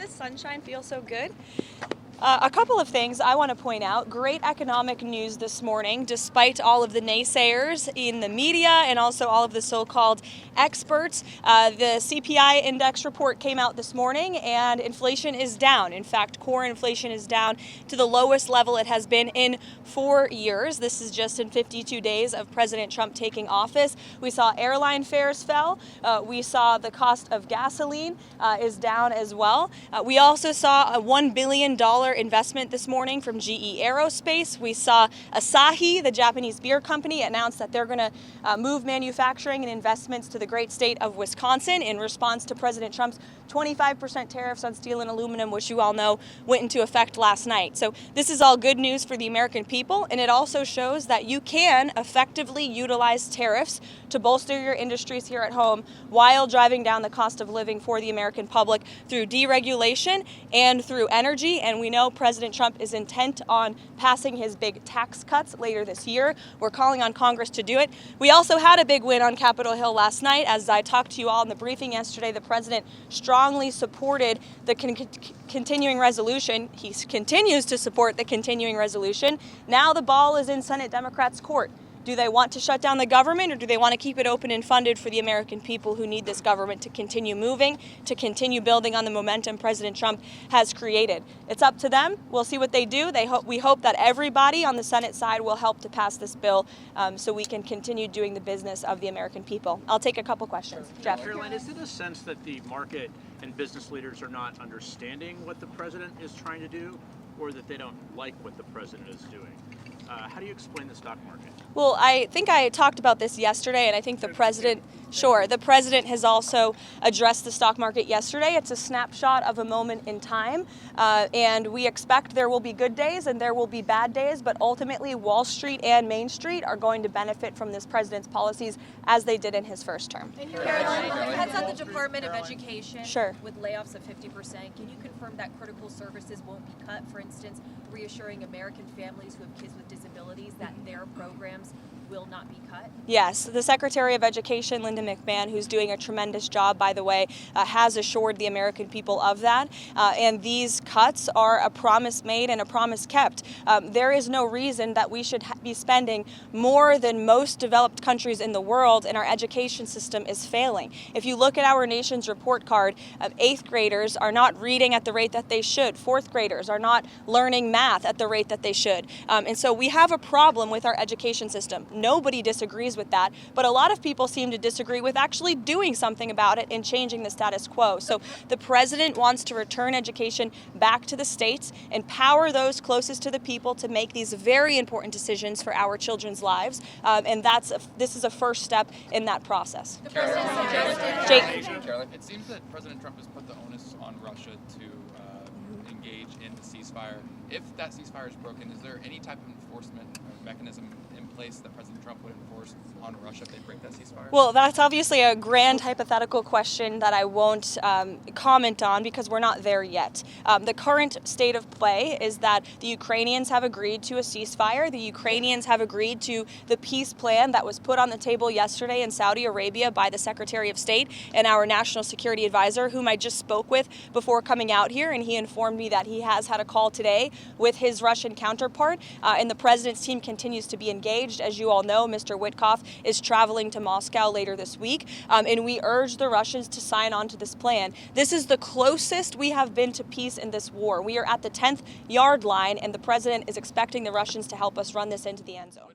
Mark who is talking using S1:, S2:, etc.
S1: this sunshine feel so good? A couple of things I want to point out. Great economic news this morning, despite all of the naysayers in the media and also all of the so-called experts. The CPI index report came out this morning and inflation is down. In fact, core inflation is down to the lowest level it has been in 4 years. This is just in 52 days of President Trump taking office. We saw airline fares fell. We saw the cost of gasoline is down as well. We also saw a $1 billion investment this morning from GE Aerospace. We saw Asahi, the Japanese beer company, announce that they're going to move manufacturing and investments to the great state of Wisconsin in response to President Trump's 25% tariffs on steel and aluminum, which you all know went into effect last night. So this is all good news for the American people, and it also shows that you can effectively utilize tariffs to bolster your industries here at home while driving down the cost of living for the American public through deregulation and through energy. And we know President Trump is intent on passing his big tax cuts later this year. We're calling on Congress to do it. We also had a big win on Capitol Hill last night. As I talked to you all in the briefing yesterday, the president strongly supported the continuing resolution. He continues to support the continuing resolution. Now the ball is in Senate Democrats' court. Do they want to shut down the government, or do they want to keep it open and funded for the American people who need this government to continue moving, to continue building on the momentum President Trump has created? It's up to them. We'll see what they do. We hope that everybody on the Senate side will help to pass this bill so we can continue doing the business of the American people. I'll take a couple questions. Jeff.
S2: Karoline, is it a sense that the market and business leaders are not understanding what the president is trying to do, or that they don't like what the president is doing? How do you explain the stock market?
S1: Well, I think I talked about this yesterday, and I think the president has also addressed the stock market yesterday. It's a snapshot of a moment in time, and we expect there will be good days and there will be bad days, but ultimately Wall Street and Main Street are going to benefit from this president's policies as they did in his first term.
S3: And Karoline, depends on the Department of Education.
S1: Sure.
S3: With layoffs of 50%, can you confirm that critical services won't be cut? For instance, reassuring American families who have kids with disabilities that their programs will not be cut?
S1: Yes, the Secretary of Education, Linda McMahon, who's doing a tremendous job, by the way, has assured the American people of that. And these cuts are a promise made and a promise kept. There is no reason that we should be spending more than most developed countries in the world, and our education system is failing. If you look at our nation's report card, 8th graders are not reading at the rate that they should. 4th graders are not learning math at the rate that they should. And so we have a problem with our education system. Nobody disagrees with that, but a lot of people seem to disagree with actually doing something about it and changing the status quo. So the president wants to return education back to the states, empower those closest to the people to make these very important decisions for our children's lives, and this is a first step in that process.
S3: The president suggested
S4: Karoline, it seems that President Trump has put the onus on Russia to engage in the ceasefire. If that ceasefire is broken, is there any type of enforcement mechanism in place that President Trump would enforce on Russia if they break that ceasefire?
S1: Well, that's obviously a grand hypothetical question that I won't comment on because we're not there yet. The current state of play is that the Ukrainians have agreed to a ceasefire. The Ukrainians have agreed to the peace plan that was put on the table yesterday in Saudi Arabia by the Secretary of State and our National Security Advisor, whom I just spoke with before coming out here, and he informed me that he has had a call today with his Russian counterpart, and the president's team continues to be engaged. As you all know, Mr. Witkoff is traveling to Moscow later this week, and we urge the Russians to sign on to this plan. This is the closest we have been to peace in this war. We are at the 10th yard line, and the president is expecting the Russians to help us run this into the end zone.